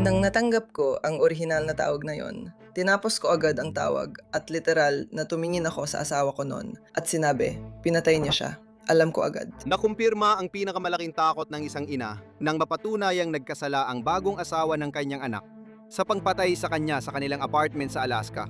Nang natanggap ko ang orihinal na tawag na yon, tinapos ko agad ang tawag at literal na tumingin ako sa asawa ko noon at sinabi, pinatay niya siya. Alam ko agad. Nakumpirma ang pinakamalaking takot ng isang ina nang mapatunayang nagkasala ang bagong asawa ng kanyang anak sa pagpatay sa kanya sa kanilang apartment sa Alaska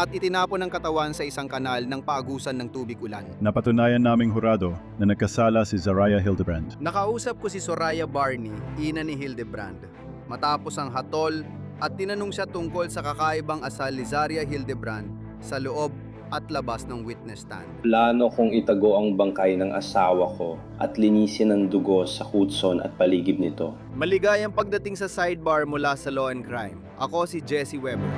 at itinapon ang katawan sa isang kanal ng paagusan ng tubig ulan. Napatunayan naming hurado na nagkasala si Zariah Hildebrand. Nakausap ko si Soraya Barney, ina ni Hildebrand, matapos ang hatol at tinanong siya tungkol sa kakaibang asal ni Zariah Hildebrand sa loob at labas ng witness stand. Plano kong itago ang bangkay ng asawa ko at linisin ang dugo sa Hudson at paligid nito. Maligayang pagdating sa sidebar mula sa Law and Crime. Ako si Jesse Weber.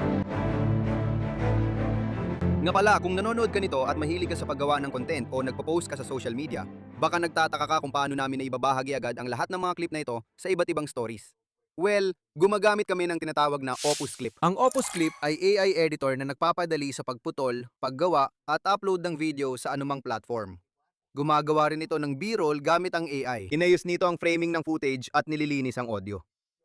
Nga pala, kung nanonood ka nito at mahilig ka sa paggawa ng content o nagpo-post ka sa social media, baka nagtataka ka kung paano namin naibabahagi agad ang lahat ng mga clip na ito sa iba't ibang stories. Well, gumagamit kami ng tinatawag na Opus Clip. Ang Opus Clip ay AI editor na nagpapadali sa pagputol, paggawa at upload ng video sa anumang platform. Gumagawa rin ito ng B-roll gamit ang AI. Inayos nito ang framing ng footage at nililinis ang audio.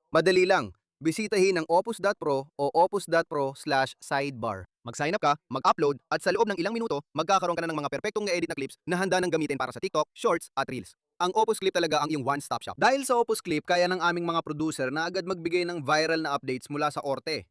Madali lang, bisitahin ang opus.pro o opus.pro/sidebar. Mag-sign up ka, mag-upload at sa loob ng ilang minuto, magkakaroon ka na ng mga perpektong na-edit na clips na handa nang gamitin para sa TikTok, Shorts at Reels. Ang Opus Clip talaga ang iyong one-stop shop. Dahil sa Opus Clip, kaya ng aming mga producer na agad magbigay ng viral na updates mula sa korte.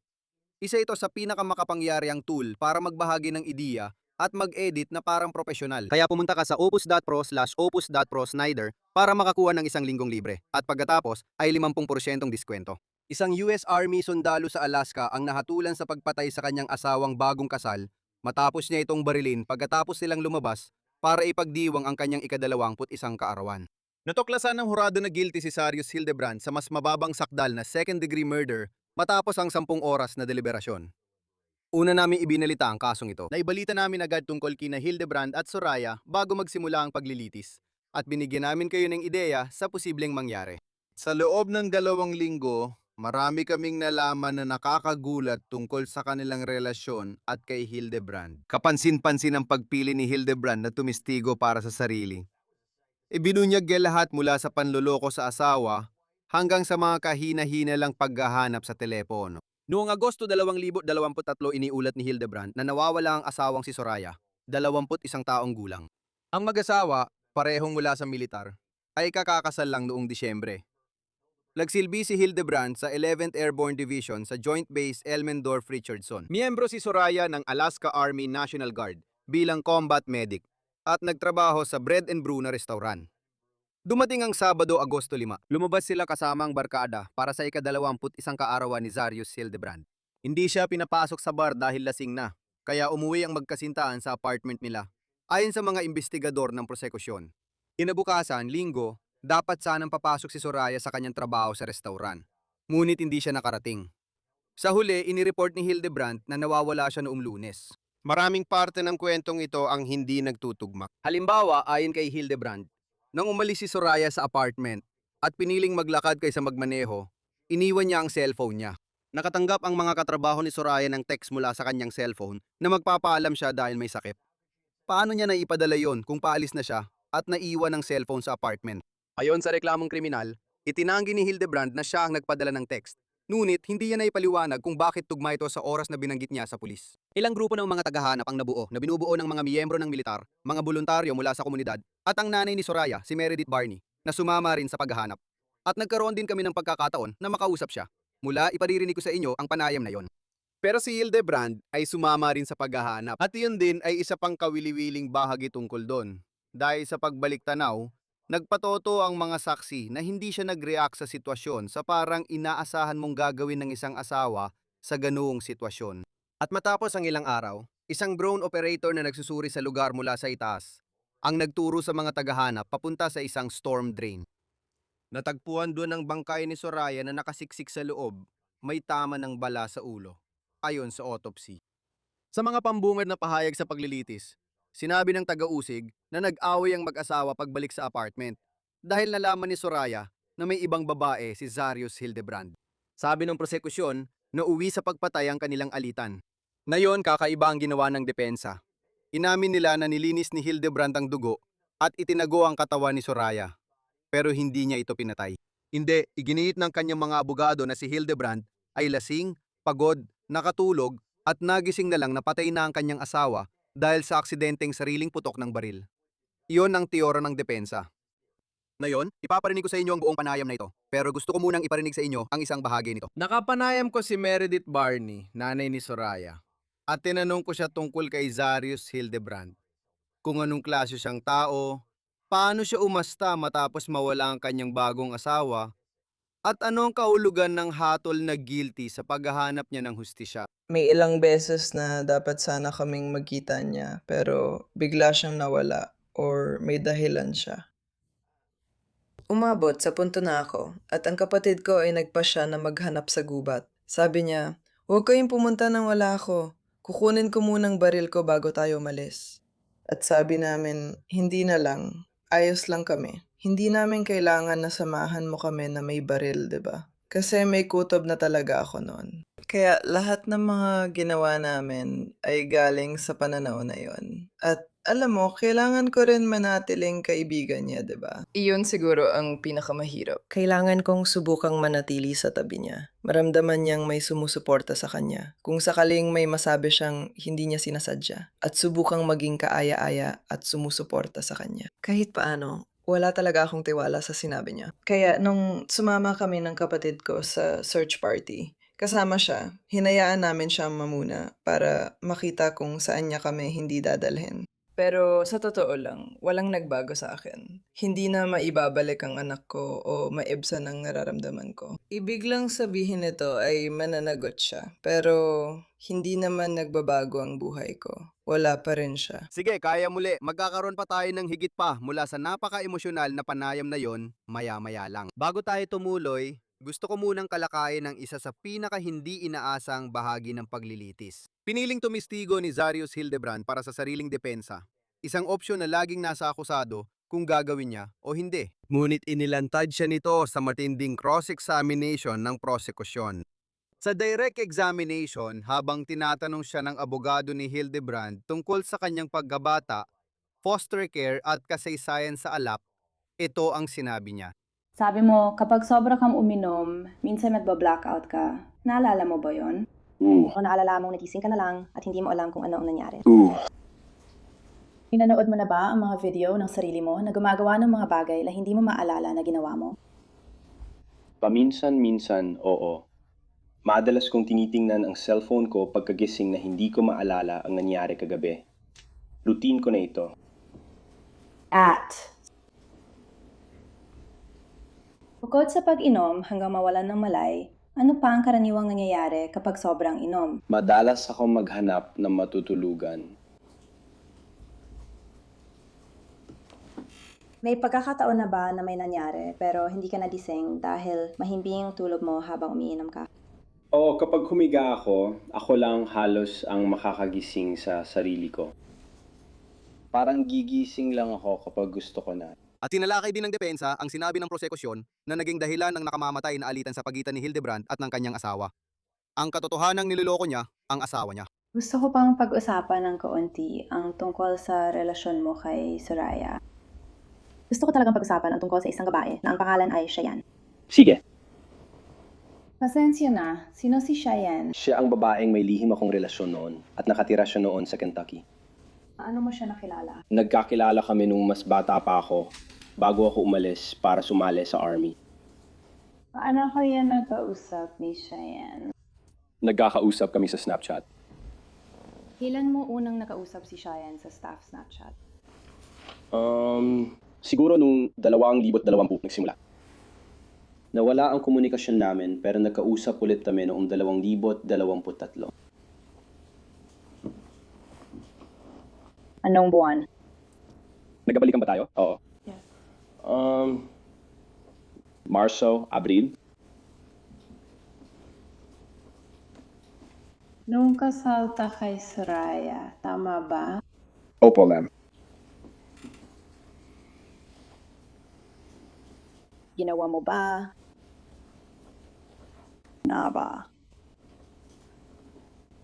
Isa ito sa pinakamakapangyarihang tool para magbahagi ng ideya at mag-edit na parang profesional. Kaya pumunta ka sa opus.pro/opus.pro/snyder para makakuha ng isang linggong libre. At pagkatapos ay 50% diskwento. Isang US Army sundalo sa Alaska ang nahatulan sa pagpatay sa kanyang asawang bagong kasal matapos niya itong barilin pagkatapos silang lumabas para ipagdiwang ang kanyang ika-21 kaarawan. Natuklasan ng hurado na guilty si Zariah Hildebrand sa mas mababang sakdal na second-degree murder matapos ang 10 oras na deliberasyon. Una namin ibinalita ang kasong ito. Naibalita namin agad tungkol kina Hildebrand at Soraya bago magsimula ang paglilitis at binigyan namin kayo ng ideya sa posibleng mangyari. Sa loob ng 2 linggo, marami kaming nalaman na nakakagulat tungkol sa kanilang relasyon at kay Hildebrand. Kapansin-pansin ang pagpili ni Hildebrand na tumistigo para sa sarili. Ibinunyag niya lahat mula sa panloloko sa asawa hanggang sa mga kahina-hina lang paghahanap sa telepono. Noong Agosto 2023, iniulat ni Hildebrand na nawawala ang asawang si Soraya, 21 taong gulang. Ang mag-asawa, parehong mula sa militar, ay kakakasal lang noong Disyembre. Nagsilbi si Hildebrand sa 11th Airborne Division sa Joint Base Elmendorf-Richardson. Miyembro si Soraya ng Alaska Army National Guard bilang combat medic at nagtrabaho sa Bread and Brew na restaurant. Dumating ang Sabado, Agosto 5. Lumabas sila kasama ang barkada para sa ika-21 kaarawan ni Zariah Hildebrand. Hindi siya pinapasok sa bar dahil lasing na, kaya umuwi ang magkasintahan sa apartment nila. Ayon sa mga investigador ng prosekusyon. Kinabukasan, Linggo, dapat sanang papasok si Soraya sa kanyang trabaho sa restaurant. Ngunit hindi siya nakarating. Sa huli, inireport ni Hildebrand na nawawala siya noong Lunes. Maraming parte ng kwentong ito ang hindi nagtutugma. Halimbawa, ayon kay Hildebrand, nang umalis si Soraya sa apartment at piniling maglakad kaysa magmaneho, iniwan niya ang cellphone niya. Nakatanggap ang mga katrabaho ni Soraya ng text mula sa kanyang cellphone na magpapaalam siya dahil may sakit. Paano niya naipadala yon kung paalis na siya at naiwan ang cellphone sa apartment? Ayon sa reklamong kriminal, itinanggi ni Hildebrand na siya ang nagpadala ng text. Ngunit hindi niya naipaliwanag kung bakit tugma ito sa oras na binanggit niya sa pulis. Ilang grupo ng mga tagahanap ang nabuo na binubuo ng mga miyembro ng militar, mga voluntaryo mula sa komunidad, at ang nanay ni Soraya, si Meredith Barney, na sumama rin sa paghahanap. At nagkaroon din kami ng pagkakataon na makausap siya. Mula iparirinig ko sa inyo ang panayam na yon. Pero si Hildebrand ay sumama rin sa paghahanap. At yun din ay isa pang kawili-wiling bahagi tungkol doon. Dahil sa pagbalik tanaw, nagpatoto ang mga saksi na hindi siya nag-react sa sitwasyon sa parang inaasahan mong gagawin ng isang asawa sa ganoong sitwasyon. At matapos ang ilang araw, isang drone operator na nagsusuri sa lugar mula sa itaas ang nagturo sa mga tagahanap papunta sa isang storm drain. Natagpuan doon ang bangkay ni Soraya na nakasiksik sa loob, may tama ng bala sa ulo, ayon sa autopsy. Sa mga pambungad na pahayag sa paglilitis, sinabi ng taga-usig na nag-away ang mag-asawa pagbalik sa apartment dahil nalaman ni Soraya na may ibang babae si Zariah Hildebrand. Sabi ng prosekusyon na uwi sa pagpatay ang kanilang alitan. Ngayon, kakaiba ang ginawa ng depensa. Inamin nila na nilinis ni Hildebrand ang dugo at itinago ang katawan ni Soraya, pero hindi niya ito pinatay. Hindi, iginiit ng kanyang mga abogado na si Hildebrand ay lasing, pagod, nakatulog at nagising na lang na patay na ang kanyang asawa dahil sa aksidenteng sariling putok ng baril. Iyon ang teorya ng depensa. Ngayon, ipaparinig ko sa inyo ang buong panayam na ito, pero gusto ko munang iparinig sa inyo ang isang bahagi nito. Nakapanayam ko si Meredith Barney, nanay ni Soraya, at tinanong ko siya tungkol kay Zarius Hildebrand. Kung anong klase siyang tao, paano siya umasta matapos mawala ang kanyang bagong asawa, at anong kaulugan ng hatol na guilty sa paghahanap niya ng hustisya. May ilang beses na dapat sana kaming magkita niya pero bigla siyang nawala or may dahilan siya. Umabot sa punto na ako at ang kapatid ko ay nagpasya na maghanap sa gubat. Sabi niya, "Huwag kayong pumunta nang wala ako. Kukunin ko munang baril ko bago tayo umalis." At sabi namin, hindi na lang. Ayos lang kami. Hindi namin kailangan na samahan mo kami na may baril, 'di ba? Kasi may kutob na talaga ako noon. Kaya lahat ng mga ginawa namin ay galing sa pananaw na yon. At alam mo, kailangan ko rin manatiling kaibigan niya, 'di ba? Iyon siguro ang pinakamahirap. Kailangan kong subukang manatili sa tabi niya. Maramdaman niyang may sumusuporta sa kanya. Kung sakaling may masabi siyang hindi niya sinasadya. At subukang maging kaaya-aya at sumusuporta sa kanya. Kahit paano, wala talaga akong tiwala sa sinabi niya. Kaya nung sumama kami ng kapatid ko sa search party, kasama siya, hinayaan namin siya mamuna para makita kung saan niya kami hindi dadalhin. Pero sa totoo lang, walang nagbago sa akin. Hindi na maibabalik ang anak ko o maibsan ang nararamdaman ko. Ibig lang sabihin nito ay mananagot siya. Pero hindi naman nagbabago ang buhay ko. Wala pa rin siya. Sige, kaya muli. Magkakaroon pa tayo ng higit pa mula sa napaka-emosyonal na panayam na yon maya-maya lang. Bago tayo tumuloy, gusto ko munang kalakayin ang isa sa pinaka-hindi inaasang bahagi ng paglilitis. Piniling tumistigo ni Zarius Hildebrand para sa sariling depensa. Isang opsyon na laging nasa akusado kung gagawin niya o hindi. Ngunit inilantad siya nito sa matinding cross-examination ng prosekusyon. Sa direct examination, habang tinatanong siya ng abogado ni Hildebrand tungkol sa kanyang pagkabata, foster care at kasaysayan sa alak, ito ang sinabi niya. Sabi mo, kapag sobra kang uminom, minsan nagba-blackout ka. Naalala mo ba yon? O naalala mong nagising ka na lang at hindi mo alam kung ano ang nangyari? Pinanood mo na ba ang mga video ng sarili mo na gumagawa ng mga bagay na hindi mo maalala na ginawa mo? Paminsan-minsan, oo. Madalas kong tinitingnan ang cellphone ko pagkagising na hindi ko maalala ang nangyari kagabi. Routine ko na ito. Bukod sa pag-inom hanggang mawalan ng malay, ano pa ang karaniwang nangyayari kapag sobrang inom? Madalas ako maghanap ng matutulugan. May pagkakataon na ba na may nangyari pero hindi ka nagising dahil mahimbing ang tulog mo habang umiinom ka? Oo, kapag humiga ako lang halos ang makakagising sa sarili ko. Parang gigising lang ako kapag gusto ko na. At tinalakay din ng depensa ang sinabi ng prosekusyon na naging dahilan ng nakamamatay na alitan sa pagitan ni Hildebrand at ng kanyang asawa. Ang katotohanang niloloko niya, ang asawa niya. Gusto ko pang pag-usapan ng kaunti ang tungkol sa relasyon mo kay Soraya. Gusto ko talagang pag-usapan ang tungkol sa isang babae na ang pangalan ay Cheyenne. Sige. Pasensya na, sino si Cheyenne? Siya ang babaeng may lihim akong relasyon noon at nakatira siya noon sa Kentucky. Ano mo siya nakilala? Nagkakilala kami nung mas bata pa ako bago ako umalis para sumali sa army. Paano kaya nakausap ni Cheyenne? Nagkakausap kami sa Snapchat. Kailan mo unang nakausap si Cheyenne sa staff Snapchat? Siguro nung 2020 nagsimula. Nawala ang komunikasyon namin pero nagkausap ulit kami noong 2023. Anong buwan? Nagkabalikan ba tayo? Oo. Yes. Marso, Abril. Nung kasal ka kay Soraya, tama ba? Opo, ma'am. Ginawa mo ba? Na ba?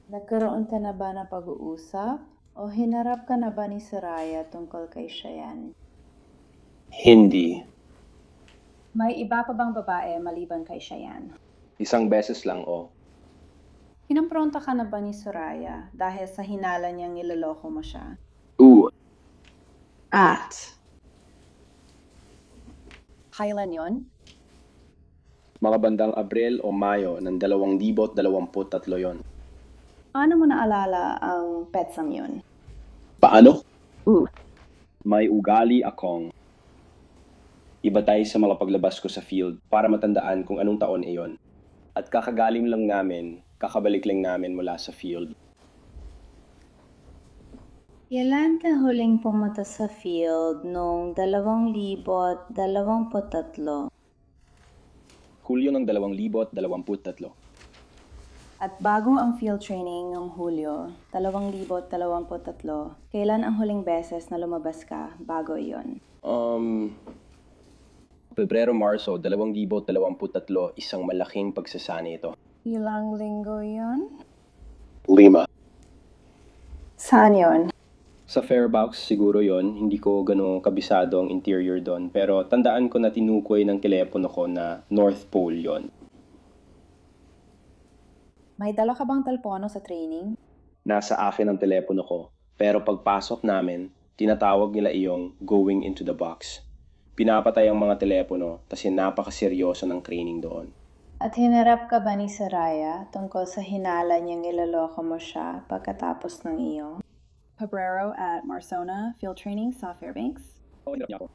Nagkaroon ka na ba ng pag-uusap? O hinarap ka na ba ni Soraya tungkol kay Cheyenne? Hindi. May iba pa bang babae maliban kay Cheyenne? Isang beses lang, oh. Kinampronta ka na ba ni Soraya dahil sa hinala niyang niloloko mo siya? Ooh. At? Kailan yon? Mga bandang Abril o Mayo ng 2023 yon. Paano mo naalala ang petsang yun? Paano? Ooh. May ugali akong ibatay sa mga paglabas ko sa field para matandaan kung anong taon iyon. At kakagaling lang namin, kakabalik lang namin mula sa field. Kailan ka huling pumunta sa field noong 2023? Hulyo ng 2023. At bago ang field training noong Hulyo 2023, kailan ang huling beses na lumabas ka bago iyon? Pebrero, Marso 2023, isang malaking pagsasani ito. Ilang linggo yon? 5. Saan yon? Sa Fairbox, siguro yon. Hindi ko gano'ng kabisado ang interior doon. Pero tandaan ko na tinukoy ng telepono ko na North Pole yon. May dala ka bang telepono sa training? Nasa akin ang telepono ko. Pero pagpasok namin, tinatawag nila iyong going into the box. Pinapatay ang mga telepono kasi napakaseryoso ng training doon. At hinarap ka ba ni Soraya tungkol sa hinala niyang niloloko mo siya pagkatapos ng iyo? Pebrero at Marsona field training sa Fairbanks. Oo, hinarap niya ako.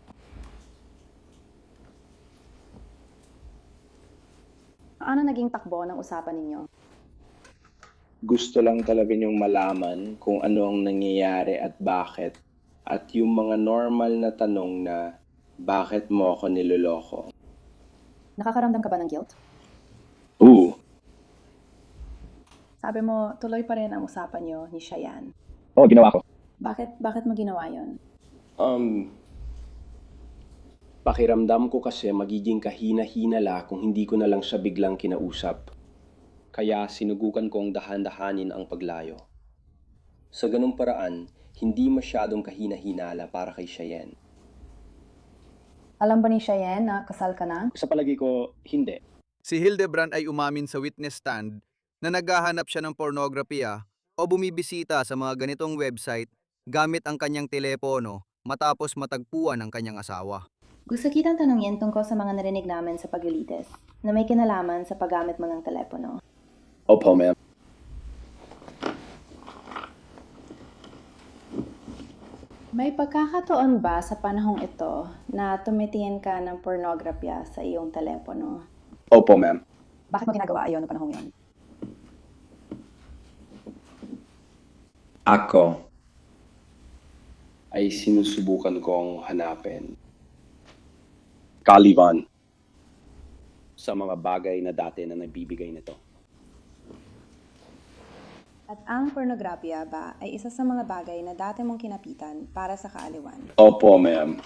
Ano naging takbo ng usapan ninyo? Gusto lang talaga niyong malaman kung ano ang nangyayari at bakit. At yung mga normal na tanong na bakit mo ako niloloko. Nakakaramdam ka ba ng guilt? Ooh. Sabi mo, tuloy pa rin ang usapan niyo ni Cheyenne. Oo, ginawa ko. Bakit mo ginawa yon? Pakiramdam ko kasi magiging kahina-hinala kung hindi ko na lang siya biglang kinausap. Kaya sinugukan kong dahan-dahanin ang paglayo. Sa ganung paraan, hindi masyadong kahina-hinala para kay Cheyenne. Alam ba ni Cheyenne na kasal ka na? Sa palagi ko, hindi. Si Hildebrand ay umamin sa witness stand na naghahanap siya ng pornografiya o bumibisita sa mga ganitong website gamit ang kanyang telepono matapos matagpuan ang kanyang asawa. Gusto kitang tanungin tungkol sa mga narinig namin sa paglilitis na may kinalaman sa paggamit mo ng telepono. Opo, ma'am. May pagkakataon ba sa panahong ito na tumitingin ka ng pornografya sa iyong telepono? Opo, ma'am. Bakit mo ginagawa ayon ng panahong yon? Ako ay sinusubukan kong hanapin kaliban sa mga bagay na dati na nagbibigay nito. At ang pornografya ba ay isa sa mga bagay na dati mong kinapitan para sa kaaliwan? Opo, ma'am.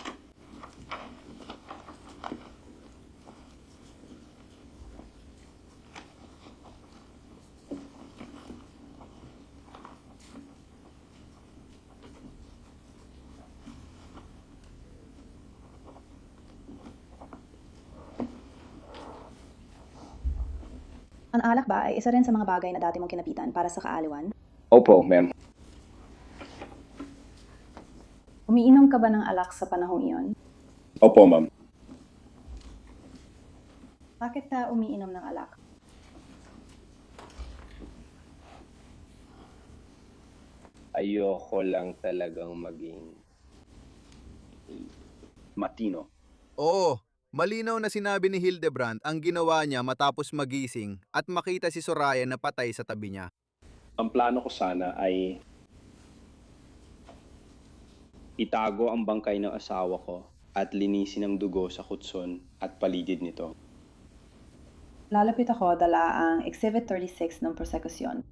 Ang alak ba ay isa rin sa mga bagay na dati mong kinapitan para sa kaaliwan? Opo, ma'am. Umiinom ka ba ng alak sa panahong iyon? Opo, ma'am. Bakit ka umiinom ng alak? Ayoko lang talagang maging matino. Oo, malinaw na sinabi ni Hildebrand ang ginawa niya matapos magising at makita si Soraya na patay sa tabi niya. Ang plano ko sana ay itago ang bangkay ng asawa ko at linisin ang dugo sa kutson at paligid nito. Lalapit ako dala ang Exhibit 36 ng prosekusyon.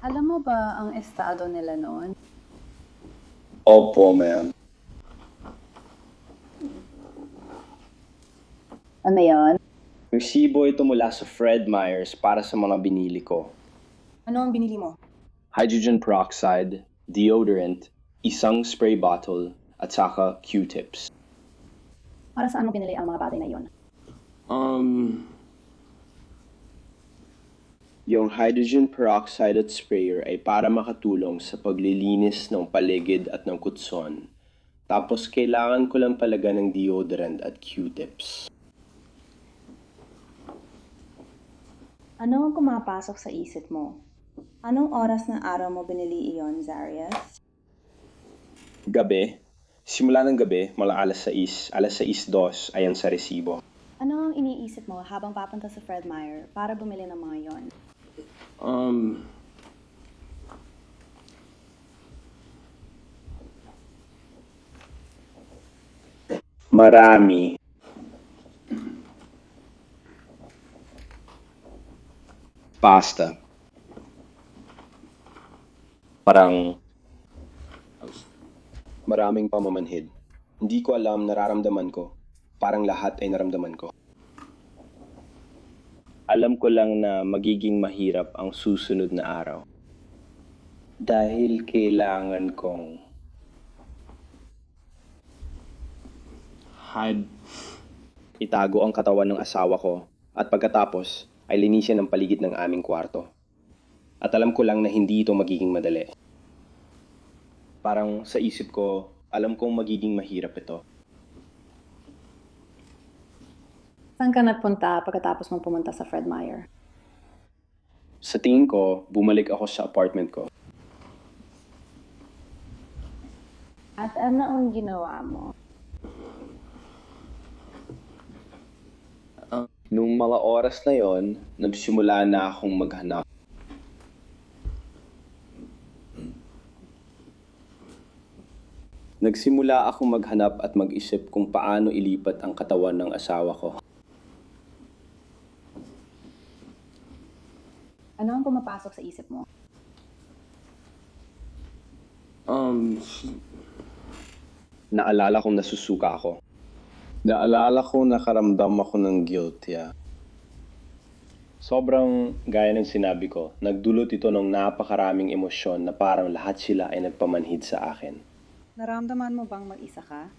Alam mo ba ang estado nila noon? Opo, ma'am. Ano yun? Resibo ito mula sa Fred Myers para sa mga binili ko. Ano ang binili mo? Hydrogen peroxide, deodorant, isang spray bottle, at saka Q-tips. Para saan mo binili ang mga bagay na iyon? Yung hydrogen peroxide at sprayer ay para makatulong sa paglilinis ng paligid at ng kutson. Tapos kailangan ko lang talaga ng deodorant at Q-tips. Ano ang kumapasok sa isip mo? Anong oras ng araw mo binili iyon, Zarias? Gabi. Simula ng gabi, mula alas 6:02 ayan sa resibo. Ano ang iniisip mo habang papunta sa Fred Meyer para bumili ng mga iyon? Marami. Pasta. Parang maraming pamamanhid. Hindi ko alam, nararamdaman ko. Parang lahat ay naramdaman ko. Alam ko lang na magiging mahirap ang susunod na araw. Dahil kailangan kong itago ang katawan ng asawa ko at pagkatapos ay linisin ang paligid ng aming kwarto. At alam ko lang na hindi ito magiging madali. Parang sa isip ko, alam kong magiging mahirap ito. Saan ka nagpunta pagkatapos mong pumunta sa Fred Meyer? Sa tingin ko, bumalik ako sa apartment ko. At ano ang ginawa mo? Nung mga oras na yon, nagsimula na akong maghanap. Nagsimula akong maghanap at mag-isip kung paano ilipat ang katawan ng asawa ko. Ano ang pumapasok sa isip mo? Naalala kong nasusuka ako. Naalala ko nakaramdam ako ng guilt, yeah. Sobrang gaya ng sinabi ko, nagdulot ito ng napakaraming emosyon na parang lahat sila ay nagpamanhid sa akin. Naramdaman mo bang mag-isa ka?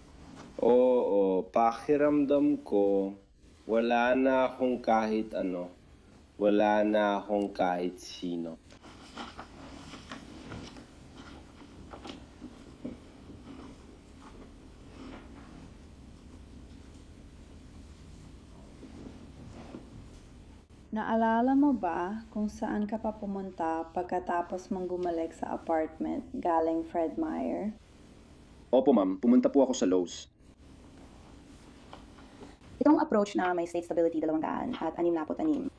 Oo, pakiramdam ko, wala na akong kahit ano. Wala na akong kahit sino. Naalala mo ba kung saan ka pa pumunta pagkatapos mong bumalik sa apartment galing Fred Meyer? Opo ma'am, pumunta po ako sa Lowe's. Itong approach na may state stability 200 at 66.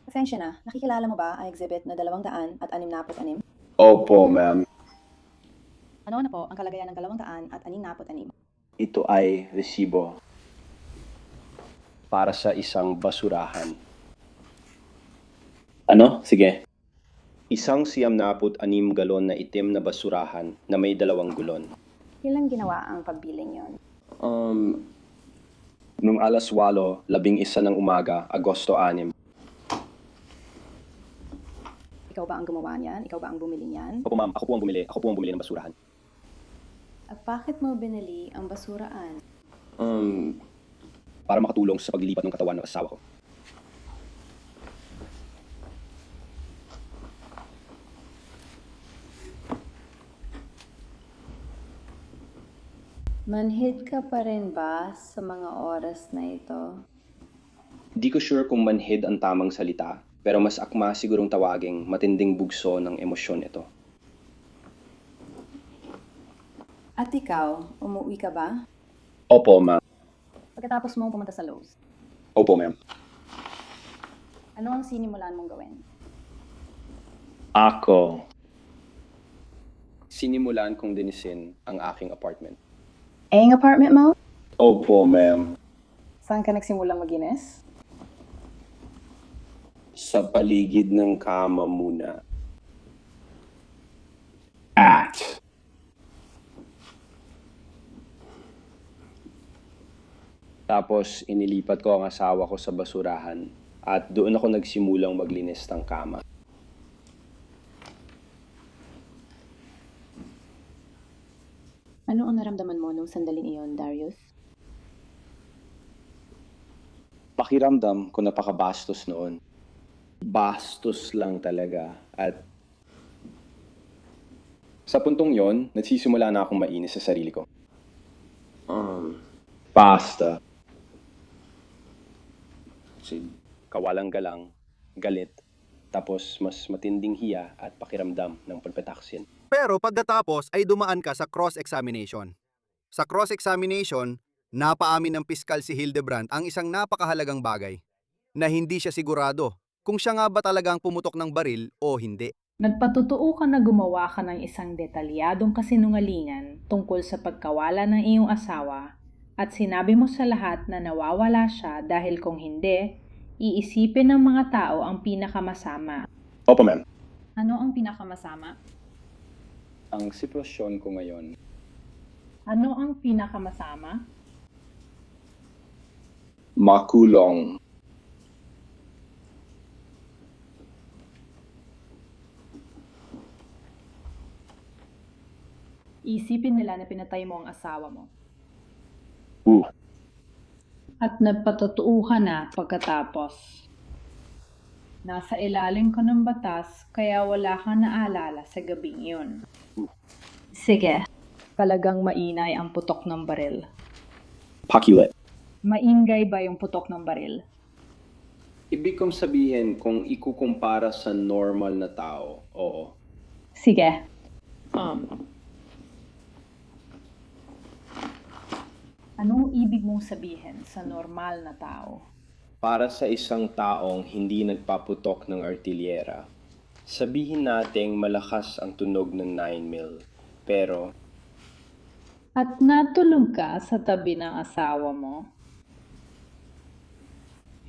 Pasensya na, nakikilala mo ba ang exhibit na 266? Opo ma'am, Ano na po ang kalagayan ng 266? ito ay resibo para sa isang basurahan. Ano? Sige. Isang 96 galon na itim na basurahan na may 2 gulon. Kailan ginawa ang pagbiling yon? Nung alas 8, 11 ng umaga, Agosto 6. Ikaw ba ang gumawa niyan? Ikaw ba ang bumili niyan? Opo ma'am, ako po ang bumili ng basurahan. At bakit mo binili ang basuraan? Para makatulong sa paglilipat ng katawan ng asawa ko. Manhid ka pa rin ba sa mga oras na ito? Di ko sure kung manhid ang tamang salita, pero mas akma sigurong tawaging matinding bugso ng emosyon ito. At ikaw, umuwi ka ba? Opo ma'am. Pagkatapos mong pumunta sa Lowe's, Opo ma'am. ano ang sinimulan mong gawin? Ako. Sinimulan kong dinisin ang aking apartment. Ang apartment mo? Opo ma'am. Saan ka nagsimulang maginis? Sa paligid ng kama muna. At Tapos inilipat ko ang asawa ko sa basurahan at doon ako nagsimulang maglinis ng kama. Ano ang naramdaman mo nung sandaling iyon, Darius? Pakiramdam ko napakabastos noon. Bastos lang talaga. At sa puntong yon, nagsisimula na akong mainis sa sarili ko. Basta. Kasi kawalang galang, galit, tapos mas matinding hiya at pakiramdam ng pagpetaksin. Pero pagkatapos ay dumaan ka sa cross-examination. Sa cross-examination, napaamin ng piskal si Hildebrand ang isang napakahalagang bagay, na hindi siya sigurado kung siya nga ba talagang pumutok ng baril o hindi. Nagpatotoo ka na gumawa ka ng isang detalyadong kasinungalingan tungkol sa pagkawala ng iyong asawa at sinabi mo sa lahat na nawawala siya dahil kung hindi, iisipin ng mga tao ang pinakamasama. Opo, ma'am. Ano ang pinakamasama? Ang sitwasyon ko ngayon, Ano ang pinakamasama? makulong. Isipin nila na pinatay mo ang asawa mo. Uh, At nagpatotoo ka na pagkatapos. Nasa ilalim ka ng batas kaya wala kang naalala sa gabing iyon. Sige, talagang mainay ang putok ng baril. pakilit. Maingay ba yung putok ng baril? Ibig kong sabihin, kung ikukumpara sa normal na tao, oo. Sige. Anong ibig mong sabihin sa normal na tao? Para sa isang taong hindi nagpaputok ng artilyera, sabihin nating malakas ang tunog ng 9mm, pero At natulog ka sa tabi ng asawa mo?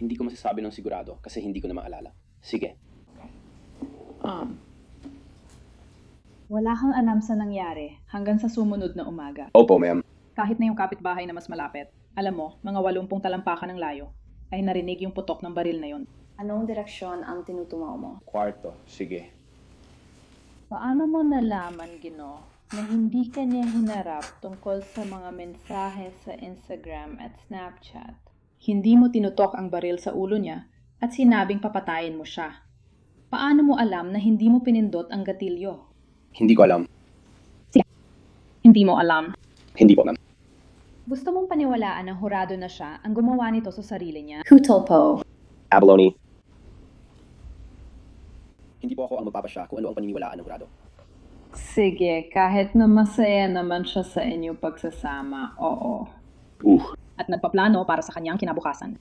hindi ko masasabi ng sigurado kasi hindi ko na maalala. Sige. Wala kang alam sa nangyari hanggang sa sumunod na umaga. Opo, ma'am. Kahit na yung kapitbahay na mas malapit, alam mo, mga 80 talampakan ng layo, ay narinig yung putok ng baril na yon. Anong direksyon ang tinutungaw mo? Kwarto. Sige. Paano mo nalaman, Gino, na hindi ka niya hinarap tungkol sa mga mensahe sa Instagram at Snapchat? Hindi mo tinutok ang baril sa ulo niya at sinabing papatayin mo siya. Paano mo alam na hindi mo pinindot ang gatilyo? Hindi ko alam. Hindi mo alam. Hindi po, ma'am. Gusto mong paniwalaan ng hurado na siya ang gumawa nito sa sarili niya? Who told Poe? Abalone. Hindi po ako ang magpapasya kung ano ang paniniwalaan ng hurado. Sige, kahit na masaya naman siya sa inyong pagsasama, oo. At nagpaplano para sa kanyang kinabukasan.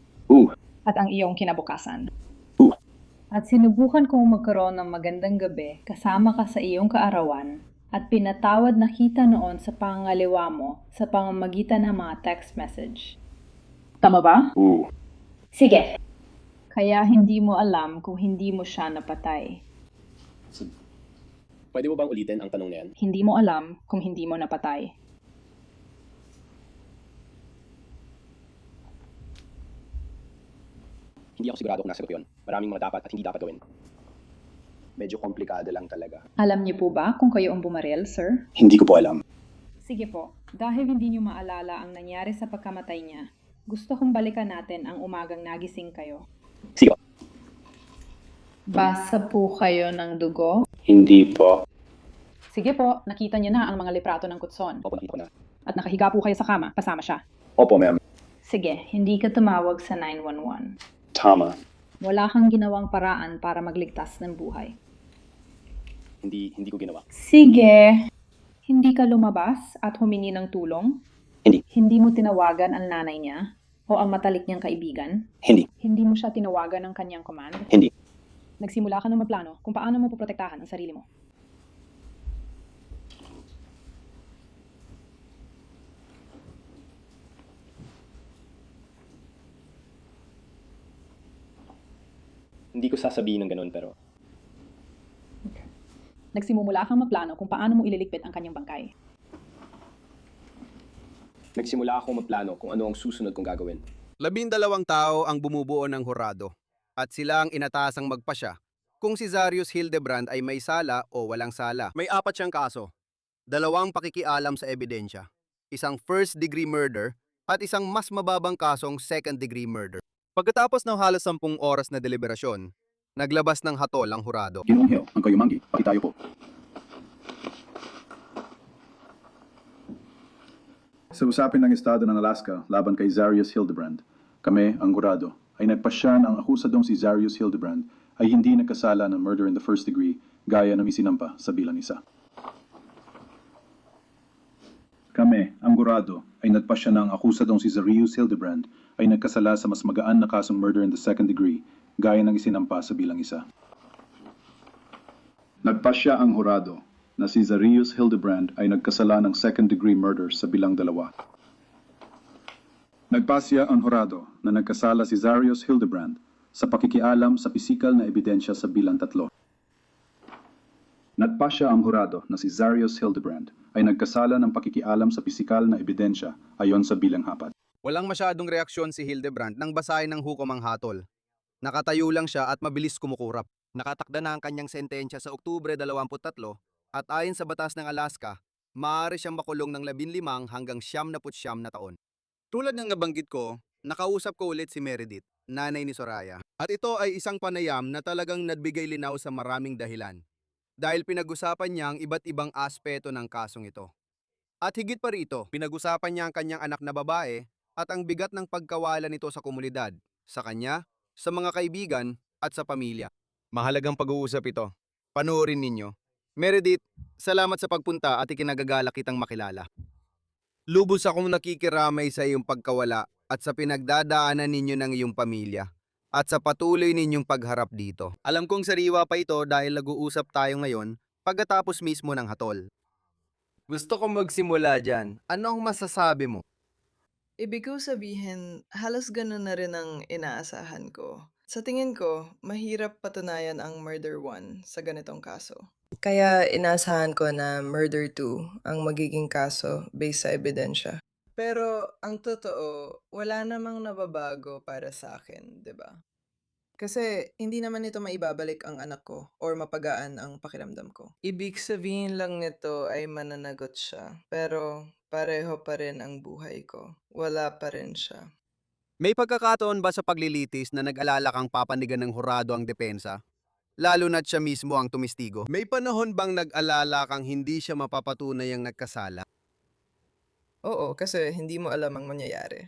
At ang iyong kinabukasan. At sinubukan kong magkaroon ng magandang gabi kasama ka sa iyong kaarawan at pinatawad na kita noon sa pangangaliwa mo sa pamamagitan ng mga text message. Tama ba? Sige. Kaya hindi mo alam kung hindi mo siya napatay. Pwede mo bang ulitin ang tanong na yan? Hindi mo alam kung hindi mo napatay. Hindi ako sigurado kung nasagot yun. Maraming mga dapat at hindi dapat gawin. Medyo komplikado lang talaga. Alam niyo po ba kung kayo ang bumaril, sir? Hindi ko po alam. Sige po, dahil hindi niyo maalala ang nangyari sa pagkamatay niya, gusto kong balikan natin ang umagang nagising kayo. Sige. Basa po kayo ng dugo? Hindi po. Sige po, nakita niyo na ang mga litrato ng kutson. Opo, nakita ko na. At nakahiga po kayo sa kama, kasama siya. Opo, ma'am. Sige, hindi ka tumawag sa 911. Tama. Wala kang ginawang paraan para magligtas ng buhay. Hindi ko ginawa. Sige. Hindi ka lumabas at humingi ng tulong? Hindi. Hindi mo tinawagan ang nanay niya? O ang matalik niyang kaibigan? Hindi. Hindi mo siya tinawagan ng kanyang command? Hindi. Nagsimula ka ng magplano kung paano mo poprotektahan ang sarili mo. Hindi ko sasabihin ng ganun pero Nagsimumula kang magplano kung paano mo ililigpit ang kanyang bangkay. Nagsimula akong maplano kung ano ang susunod kong gagawin. 12 tao ang bumubuo ng hurado at sila ang inatasang magpasya kung si Zarius Hildebrand ay may sala o walang sala. May 4 siyang kaso. 2 pakikialam sa ebidensya, isang first-degree murder at isang mas mababang kasong second-degree murder. Pagkatapos ng halos 10 oras na deliberasyon, naglabas ng hatol ang hurado. Ginoong Hill, ang kayumanggi, pakitayo po. Sa usapin ng Estado ng Alaska laban kay Zarius Hildebrand, kami, ang hurado, ay nagpasya na ang akusadong si Zarius Hildebrand ay hindi nagkasala ng murder in the first degree gaya ng isinampa sa bilang isa. Kami, ang hurado, ay nagpasya na ang akusadong si Zarius Hildebrand ay nagkasala sa mas magaan na kasong murder in the second degree gaya ng isinampa sa bilang isa. Nagpasya ang hurado na si Zarius Hildebrand ay nagkasala ng second-degree murder sa bilang 2. Nagpasya ang hurado na nagkasala si Zarius Hildebrand sa pakikialam sa pisikal na ebidensya sa bilang 3. Nagpasya ang hurado na si Zarius Hildebrand ay nagkasala ng pakikialam sa pisikal na ebidensya ayon sa bilang 4. Walang masyadong reaksyon si Hildebrand nang basahin ng hukom ang hatol. Nakatayo lang siya at mabilis kumukurap. Nakatakda na ang kanyang sentensya sa Oktubre 23 at ayon sa batas ng Alaska, maaari siyang makulong ng 15 hanggang 99 na taon. Tulad ng nabanggit ko, nakausap ko ulit si Meredith, nanay ni Soraya. At ito ay isang panayam na talagang nagbigay linaw sa maraming dahilan. Dahil pinag-usapan niya ang iba't ibang aspeto ng kasong ito. At higit pa rito, pinag-usapan niya ang kanyang anak na babae at ang bigat ng pagkawala nito sa komunidad, sa kanya, sa mga kaibigan at sa pamilya. Mahalagang pag-uusap ito. Panoorin ninyo. Meredith, salamat sa pagpunta at ikinagagala kitang makilala. Lubos akong nakikiramay sa iyong pagkawala at sa pinagdadaanan ninyo ng iyong pamilya at sa patuloy ninyong pagharap dito. Alam kong sariwa pa ito dahil nag-uusap tayo ngayon pagkatapos mismo ng hatol. Gusto ko magsimula dyan. Anong masasabi mo? Ibig ko sabihin, halos ganun na rin ang inaasahan ko. Sa tingin ko, mahirap patunayan ang murder 1 sa ganitong kaso. Kaya inaasahan ko na murder 2 ang magiging kaso based sa ebidensya. Pero ang totoo, wala namang nababago para sa akin, 'di ba? Kasi hindi naman ito maibabalik ang anak ko or mapagaan ang pakiramdam ko. Ibig sabihin lang nito ay mananagot siya. Pero pareho pa rin ang buhay ko. Wala pa rin siya. May pagkakataon ba sa paglilitis na nag-alala kang papanigan ng hurado ang depensa? Lalo na't siya mismo ang tumistigo. May panahon bang nag-alala kang hindi siya mapapatunay ang nagkasala? Oo, kasi hindi mo alam ang mangyayari.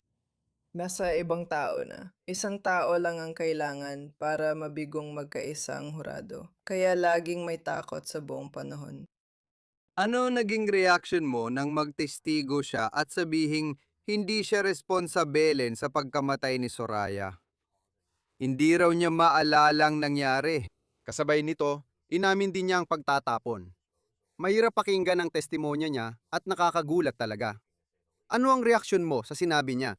Nasa ibang tao na. Isang tao lang ang kailangan para mabigong magkaisa ang hurado. Kaya laging may takot sa buong panahon. Ano naging reaction mo nang magtestigo siya at sabihing hindi siya responsabelen sa pagkamatay ni Soraya? Hindi raw niya maalalang nangyari. Kasabay nito, inamin din niya ang pagtatapon. Mahirap pakinggan ang testimonya niya at nakakagulat talaga. Ano ang reaksyon mo sa sinabi niya?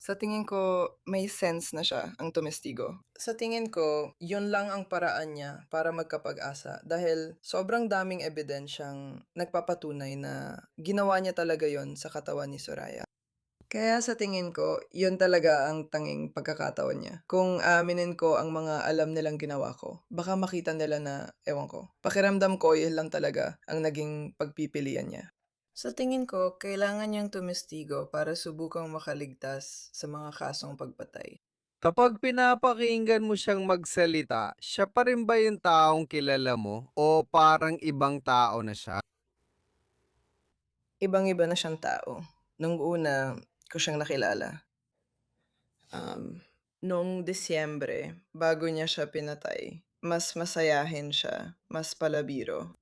Sa tingin ko, may sense na siya, ang tumestigo. Sa tingin ko, yun lang ang paraan niya para magkapag-asa dahil sobrang daming ebidensyang nagpapatunay na ginawa niya talaga yon sa katawan ni Soraya. Kaya sa tingin ko, yun talaga ang tanging pagkakataon niya. Kung aaminin ko ang mga alam nilang ginawa ko, baka makita nila na, ewan ko, pakiramdam ko yun lang talaga ang naging pagpipilian niya. Sa tingin ko, kailangan niyang tumestigo para subukang makaligtas sa mga kasong pagpatay. Kapag pinapakinggan mo siyang magsalita, siya pa rin ba yung taong kilala mo o parang ibang tao na siya? Ibang-iba na siyang tao. Nung una ko siyang nakilala. Noong Disyembre, bago niya siya pinatay, mas masayahin siya, mas palabiro.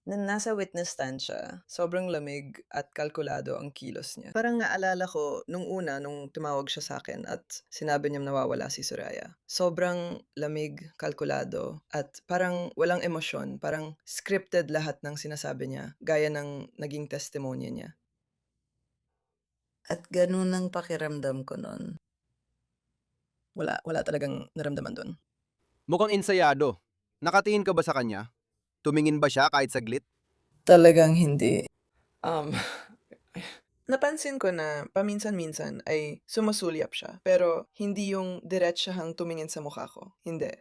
Nung nasa witness stand siya, sobrang lamig at kalkulado ang kilos niya. Parang naalala ko nung una nung tumawag siya sa akin at sinabi niya nawawala si Soraya. Sobrang lamig, kalkulado at parang walang emosyon, parang scripted lahat ng sinasabi niya, gaya ng naging testimonya niya. At ganun ang pakiramdam ko nun. Wala talagang naramdaman dun. Mukhang ensayado. Nakatingin ka ba sa kanya? Tumingin ba siya kahit saglit? Talagang hindi. Napansin ko na paminsan-minsan ay sumusulyap siya, pero hindi yung diretsahang tumingin sa mukha ko. Hindi.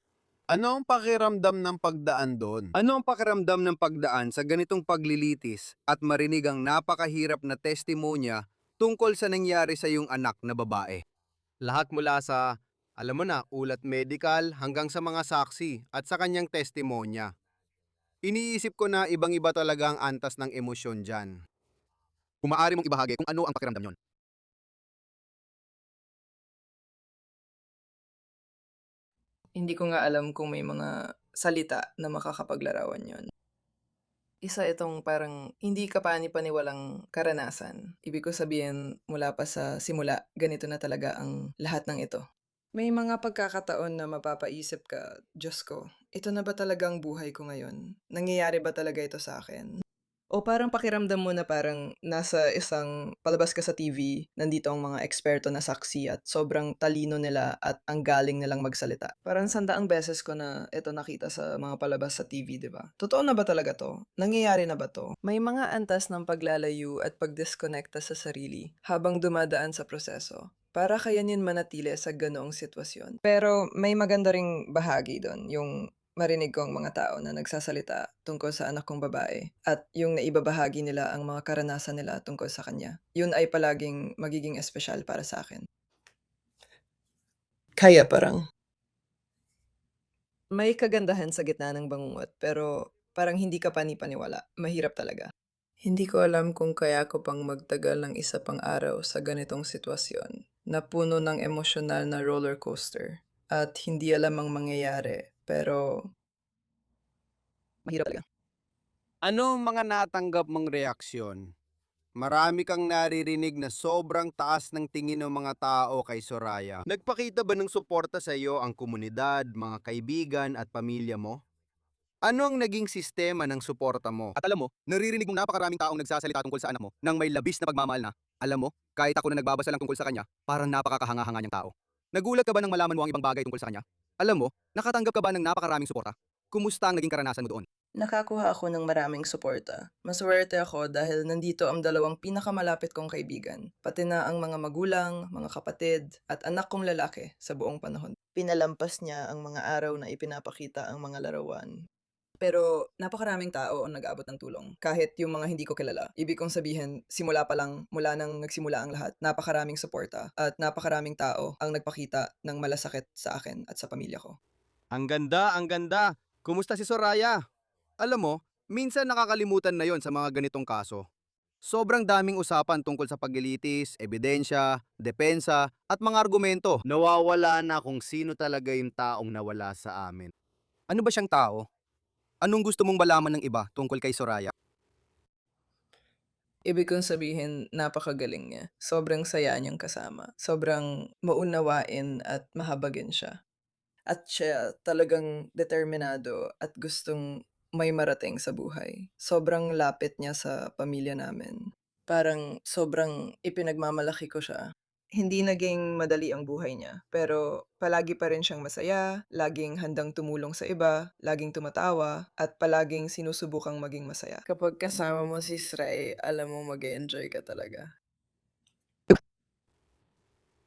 Ano ang pakiramdam ng pagdaan doon? Ano ang pakiramdam ng pagdaan sa ganitong paglilitis at marinig ang napakahirap na testimonya tungkol sa nangyari sa iyong anak na babae? Lahat mula sa, alam mo na, ulat medical hanggang sa mga saksi at sa kanyang testimonya. Iniisip ko na ibang-iba talaga ang antas ng emosyon dyan. Kung maaari mong ibahagi kung ano ang pakiramdam yon. Hindi ko nga alam kung may mga salita na makakapaglarawan yon. Isa itong parang hindi ka pani-paniwalang karanasan. Ibig ko sabihin, mula pa sa simula, ganito na talaga ang lahat ng ito. May mga pagkakataon na mapapaisip ka, Diyos ko, ito na ba talagang buhay ko ngayon? Nangyayari ba talaga ito sa akin? O parang pakiramdam mo na parang nasa isang palabas ka sa TV, nandito ang mga eksperto na saksi at sobrang talino nila at ang galing nilang magsalita. Parang sandaang beses ko na ito nakita sa mga palabas sa TV, di ba? Totoo na ba talaga to? Nangyayari na ba to? May mga antas ng paglalayo at pagdiskonekta sa sarili habang dumadaan sa proseso para kayanin manatili sa ganoong sitwasyon. Pero may maganda ring bahagi doon, yung marinig ko ang mga tao na nagsasalita tungkol sa anak kong babae at yung naibabahagi nila ang mga karanasan nila tungkol sa kanya. Yun ay palaging magiging espesyal para sa akin. Kaya parang may kagandahan sa gitna ng bangungot pero parang hindi ka pani-paniwala. Mahirap talaga. Hindi ko alam kung kaya ko pang magtagal ng isa pang araw sa ganitong sitwasyon na puno ng emosyonal na roller coaster at hindi alam ang mangyayari pero mahirap talaga. Ano ang mga natanggap mong reaksyon? Marami kang naririnig na sobrang taas ng tingin ng mga tao kay Soraya. Nagpakita ba ng suporta sa iyo ang komunidad, mga kaibigan at pamilya mo? Ano ang naging sistema ng suporta mo? At alam mo, naririnig mong napakaraming taong nagsasalita tungkol sa anak mo nang may labis na pagmamahal na, alam mo, kahit ako na nagbabasa lang tungkol sa kanya, parang napakakahanga-hanga niyang tao. Nagulat ka ba nang malaman mo ang ibang bagay tungkol sa kanya? Alam mo, nakatanggap ka ba ng napakaraming suporta? Kumusta ang naging karanasan mo doon? Nakakuha ako ng maraming suporta. Maswerte ako dahil nandito ang dalawang pinakamalapit kong kaibigan, pati na ang mga magulang, mga kapatid, at anak kong lalaki sa buong panahon. Pinalampas niya ang mga araw na ipinapakita ang mga larawan. Pero napakaraming tao ang nag-aabot ng tulong, kahit yung mga hindi ko kilala. Ibig kong sabihin, simula pa lang, mula nang nagsimula ang lahat, napakaraming suporta at napakaraming tao ang nagpakita ng malasakit sa akin at sa pamilya ko. Ang ganda, ang ganda. Kumusta si Soraya? Alam mo, minsan nakakalimutan na yon sa mga ganitong kaso. Sobrang daming usapan tungkol sa paglilitis, ebidensya, depensa, at mga argumento. Nawawala na kung sino talaga yung taong nawala sa amin. Ano ba siyang tao? Anong gusto mong malaman ng iba tungkol kay Soraya? Ibig kong sabihin, napakagaling niya. Sobrang saya niyang kasama. Sobrang maunawain at mahabagin siya. At siya talagang determinado at gustong may marating sa buhay. Sobrang lapit niya sa pamilya namin. Parang sobrang ipinagmamalaki ko siya. Hindi naging madali ang buhay niya, pero palagi pa rin siyang masaya, laging handang tumulong sa iba, laging tumatawa, at palaging sinusubukang maging masaya. Kapag kasama mo si Sray, alam mo mag-enjoy ka talaga.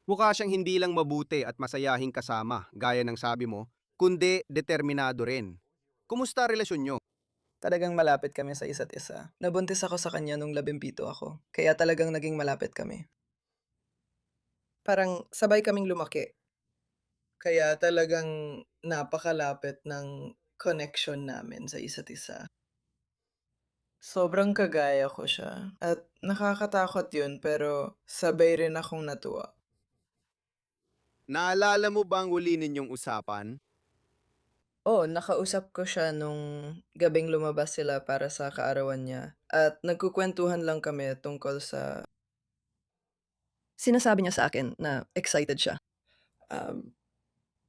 Mukha siyang hindi lang mabuti at masayahing kasama, gaya ng sabi mo, kundi determinado rin. Kumusta ang relasyon nyo? Talagang malapit kami sa isa't isa. Nabuntis ako sa kanya nung 17 ako, kaya talagang naging malapit kami. Parang sabay kaming lumaki, kaya talagang napakalapit ng connection namin sa isa't isa. Sobrang kagaya ko siya at nakakatakot yun pero sabay rin akong natuwa. Naalala mo ba ang huli ninyong usapan? Oh, nakausap ko siya nung gabing lumabas sila para sa kaarawan niya at nagkukwentuhan lang kami tungkol sa sinasabi niya sa akin na excited siya. Um,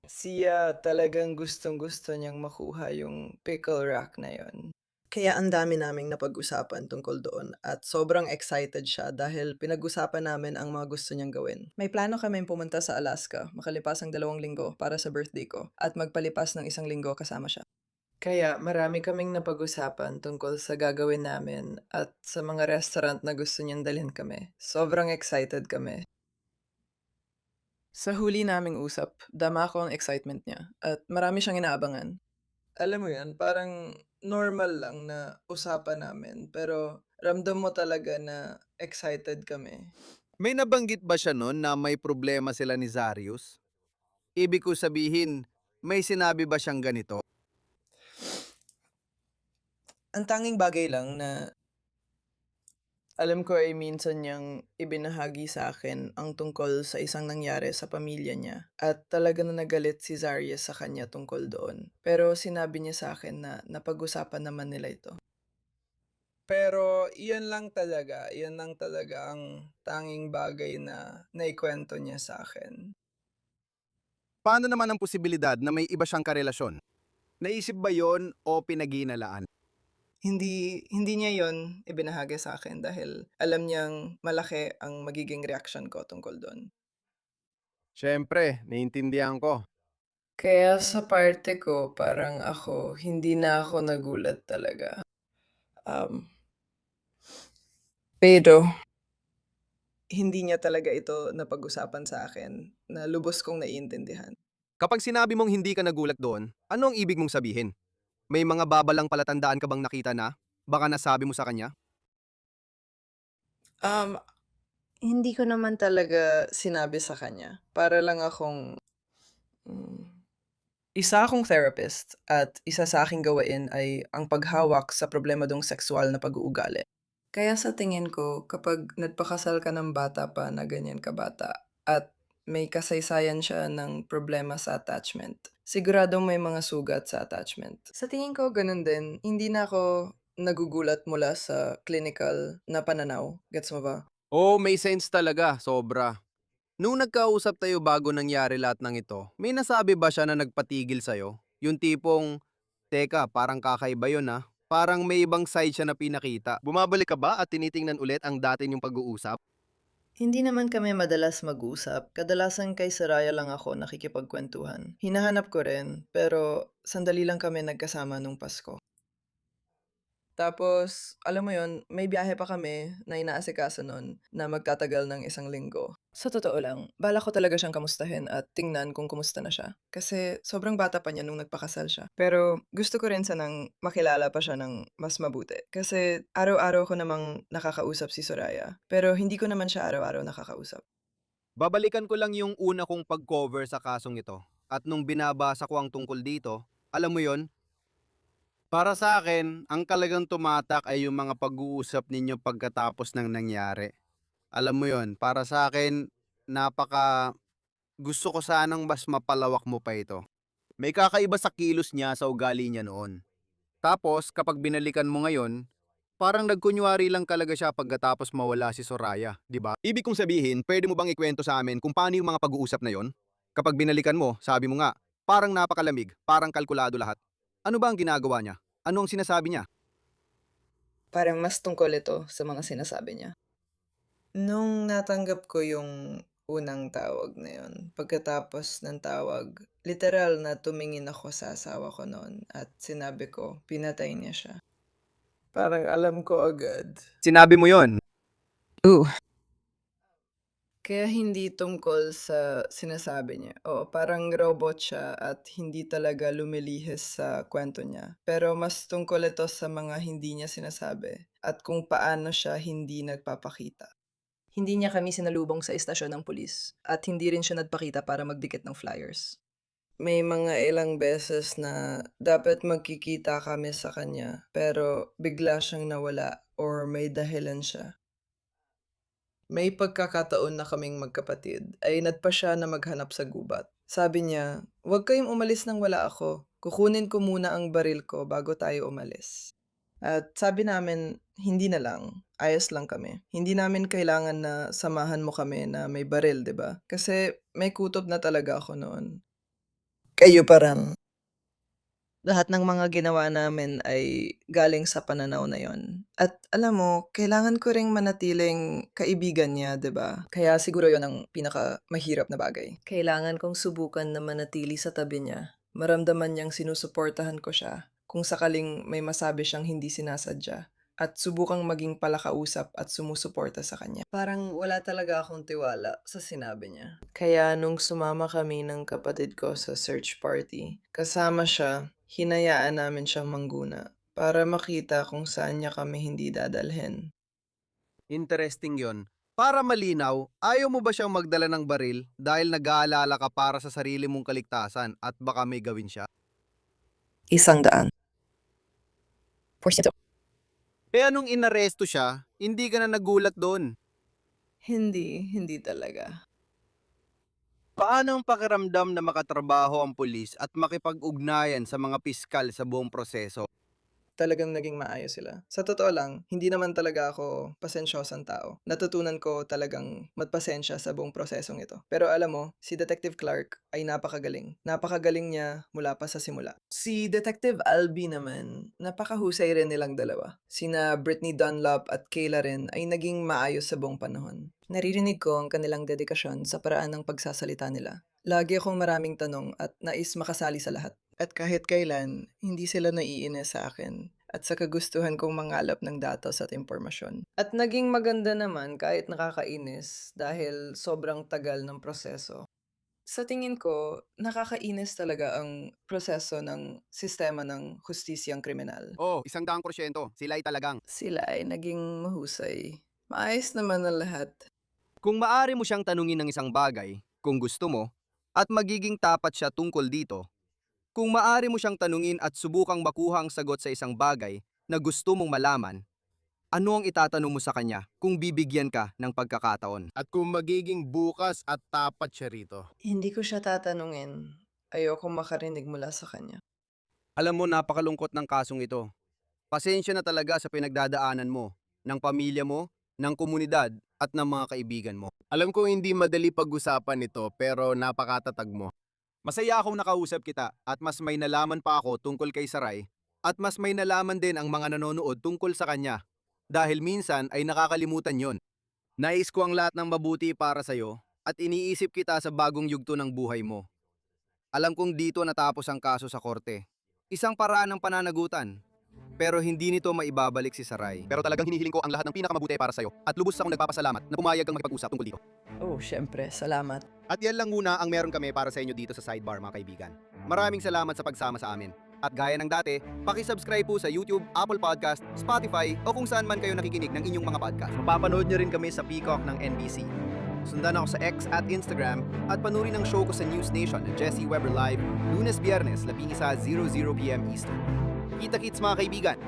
Siya talagang gustong-gusto niyang makuha yung pickle rack na yon. Kaya ang dami naming napag-usapan tungkol doon at sobrang excited siya dahil pinag-usapan namin ang mga gusto niyang gawin. May plano kaming pumunta sa Alaska makalipas ang 2 linggo para sa birthday ko at magpalipas ng 1 linggo kasama siya. Kaya marami kaming napag-usapan tungkol sa gagawin namin at sa mga restaurant na gusto niyang dalhin kami. Sobrang excited kami. Sa huli naming usap, dama ko ang excitement niya at marami siyang inaabangan. Alam mo yan, parang normal lang na usapan namin pero ramdam mo talaga na excited kami. May nabanggit ba siya noon na may problema sila ni Zarius? Ibig ko sabihin, may sinabi ba siyang ganito? Ang tanging bagay lang na alam ko ay minsan niyang ibinahagi sa akin ang tungkol sa isang nangyari sa pamilya niya at talaga na nagalit si Zarius sa kanya tungkol doon. Pero sinabi niya sa akin na napag-usapan naman nila ito. Pero iyan lang talaga ang tanging bagay na naikwento niya sa akin. Paano naman ang posibilidad na may iba siyang karelasyon? Naisip ba yon o pinag-iinalaan? Hindi niya yon ibinahagi sa akin dahil alam niyang malaki ang magiging reaction ko tungkol doon. Siyempre, naiintindihan ko. Kaya sa parte ko, parang hindi na ako nagulat talaga. Pero, hindi niya talaga ito napag-usapan sa akin na lubos kong naiintindihan. Kapag sinabi mong hindi ka nagulat doon, ano ang ibig mong sabihin? May mga babalang palatandaan ka bang nakita na? Baka nasabi mo sa kanya? Um, Hindi ko naman talaga sinabi sa kanya. Para lang isa akong therapist at isa sa aking gawain ay ang paghawak sa problemadong sexual na pag-uugali. Kaya sa tingin ko, kapag nagpakasal ka ng bata pa na ganyan kabata at may kasaysayan siya ng problema sa attachment, siguradong may mga sugat sa attachment. Sa tingin ko, ganun din. Hindi na ako nagugulat mula sa clinical na pananaw. Gets mo ba? Oo, may sense talaga, sobra. Nung nagkausap tayo bago nangyari lahat ng ito, may nasabi ba siya na nagpatigil sa'yo? Yung tipong, teka, parang kakaiba yun ah. Parang may ibang side siya na pinakita. Bumabalik ka ba at tinitingnan ulit ang dati niyong pag-uusap? Hindi naman kami madalas mag-usap. Kadalasan kay Saraya lang ako nakikipagkwentuhan. Hinahanap ko rin, pero sandali lang kami nagkasama nung Pasko. Tapos, alam mo yon, may biyahe pa kami na inaasikaso nun na magtatagal ng 1 linggo. Sa totoo lang, bala ko talaga siyang kamustahin at tingnan kung kumusta na siya. Kasi sobrang bata pa niya nung nagpakasal siya. Pero gusto ko rin sanang makilala pa siya ng mas mabuti. Kasi araw-araw ko namang nakakausap si Soraya. Pero hindi ko naman siya araw-araw nakakausap. Babalikan ko lang yung una kong pag-cover sa kasong ito. At nung binabasa ko ang tungkol dito, alam mo yon, para sa akin, ang kalagang tumatak ay yung mga pag-uusap ninyo pagkatapos ng nangyari. Alam mo yon, para sa akin, napaka gusto ko sanang mas mapalawak mo pa ito. May kakaiba sa kilos niya sa ugali niya noon. Tapos, kapag binalikan mo ngayon, parang nagkunwari lang talaga siya pagkatapos mawala si Soraya, di ba? Ibig kong sabihin, pwede mo bang ikwento sa amin kung paano yung mga pag-uusap na yon? Kapag binalikan mo, sabi mo nga, parang napakalamig, parang kalkulado lahat. Ano ba ang ginagawa niya? Ano ang sinasabi niya? Parang mas tungkol ito sa mga sinasabi niya. Nung natanggap ko yung unang tawag na yun, pagkatapos ng tawag, literal na tumingin ako sa asawa ko noon at sinabi ko, pinatay niya siya. Parang alam ko agad. Sinabi mo yon. Kaya hindi tungkol sa sinasabi niya. Oo, parang robot siya at hindi talaga lumilihis sa kwento niya. Pero mas tungkol ito sa mga hindi niya sinasabi at kung paano siya hindi nagpapakita. Hindi niya kami sinalubong sa istasyon ng pulis at hindi rin siya nagpakita para magdikit ng flyers. May mga ilang beses na dapat magkikita kami sa kanya pero bigla siyang nawala or may dahilan siya. May pagkakataon na kaming magkapatid ay nagpa siya na maghanap sa gubat. Sabi niya, "Huwag kayong umalis nang wala ako. Kukunin ko muna ang baril ko bago tayo umalis." At sabi namin, hindi na lang. Ayos lang kami. Hindi namin kailangan na samahan mo kami na may baril, 'di ba? Kasi may kutob na talaga ako noon. Kayo parang lahat ng mga ginawa namin ay galing sa pananaw na yon. At alam mo, kailangan ko ring manatiling kaibigan niya, 'di ba? Kaya siguro yon ang pinakamahirap na bagay. Kailangan kong subukan na manatili sa tabi niya. Maramdaman niyang sinusuportahan ko siya kung sakaling may masabi siyang hindi sinasadya at subukang maging palakausap at sumusuporta sa kanya. Parang wala talaga akong tiwala sa sinabi niya. Kaya nung sumama kami ng kapatid ko sa search party, kasama siya, hinayaan namin siyang mangguna para makita kung saan niya kami hindi dadalhin. Interesting yon. Para malinaw, ayaw mo ba siyang magdala ng baril dahil nag-aalala ka para sa sarili mong kaligtasan at baka may gawin siya? 100. Kaya nung inaresto siya, hindi ka na nagulat doon. Hindi talaga. Paano ang pakiramdam na makatrabaho ang pulis at makipag-ugnayan sa mga piskal sa buong proseso? Talagang naging maayos sila. Sa totoo lang, hindi naman talaga ako pasensyosang tao. Natutunan ko talagang magpasensya sa buong prosesong ito. Pero alam mo, si Detective Clark ay napakagaling. Napakagaling niya mula pa sa simula. Si Detective Albie naman, napakahusay rin nilang dalawa. Sina Brittany Dunlop at Kayla rin ay naging maayos sa buong panahon. Naririnig ko ang kanilang dedikasyon sa paraan ng pagsasalita nila. Lagi akong maraming tanong at nais makasali sa lahat. At kahit kailan, hindi sila naiinis sa akin at sa kagustuhan kong mangalap ng datos at impormasyon. At naging maganda naman kahit nakakainis dahil sobrang tagal ng proseso. Sa tingin ko, nakakainis talaga ang proseso ng sistema ng hustisyang kriminal. Oh, 100%. Sila ay talagang. Sila ay naging mahusay. Maayos naman ang lahat. Kung maari mo siyang tanungin ng isang bagay, kung gusto mo, at magiging tapat siya tungkol dito, kung maari mo siyang tanungin at subukang makuha ang sagot sa isang bagay na gusto mong malaman, ano ang itatanong mo sa kanya kung bibigyan ka ng pagkakataon? At kung magiging bukas at tapat siya rito? Hindi ko siya tatanungin. Ayoko makarinig mula sa kanya. Alam mo, napakalungkot ng kasong ito. Pasensya na talaga sa pinagdadaanan mo, ng pamilya mo, ng komunidad, at ng mga kaibigan mo. Alam ko hindi madali pag-usapan ito pero napakatatag mo. Masaya akong nakausap kita at mas may nalaman pa ako tungkol kay Saray at mas may nalaman din ang mga nanonood tungkol sa kanya dahil minsan ay nakakalimutan yon. Nais ko ang lahat ng mabuti para sa'yo at iniisip kita sa bagong yugto ng buhay mo. Alam kong dito natapos ang kaso sa korte. Isang paraan ng pananagutan. Pero hindi nito maibabalik si Saray. Pero talagang hinihiling ko ang lahat ng pinakamabuti para sa'yo at lubos akong nagpapasalamat na pumayag kang makipag-usap tungkol dito. Oh, syempre. Salamat. At yan lang muna ang meron kami para sa inyo dito sa Sidebar mga kaibigan. Maraming salamat sa pagsama sa amin. At gaya ng dati, paki-subscribe po sa YouTube, Apple Podcast, Spotify o kung saan man kayo nakikinig ng inyong mga podcast. Mapapanood nyo rin kami sa Peacock ng NBC. Sundan ako sa X at Instagram at panurin ang show ko sa News Nation na Jesse Weber Live, Lunes-Biyernes, 11:00 PM Eastern. Kita-kits mga kaibigan!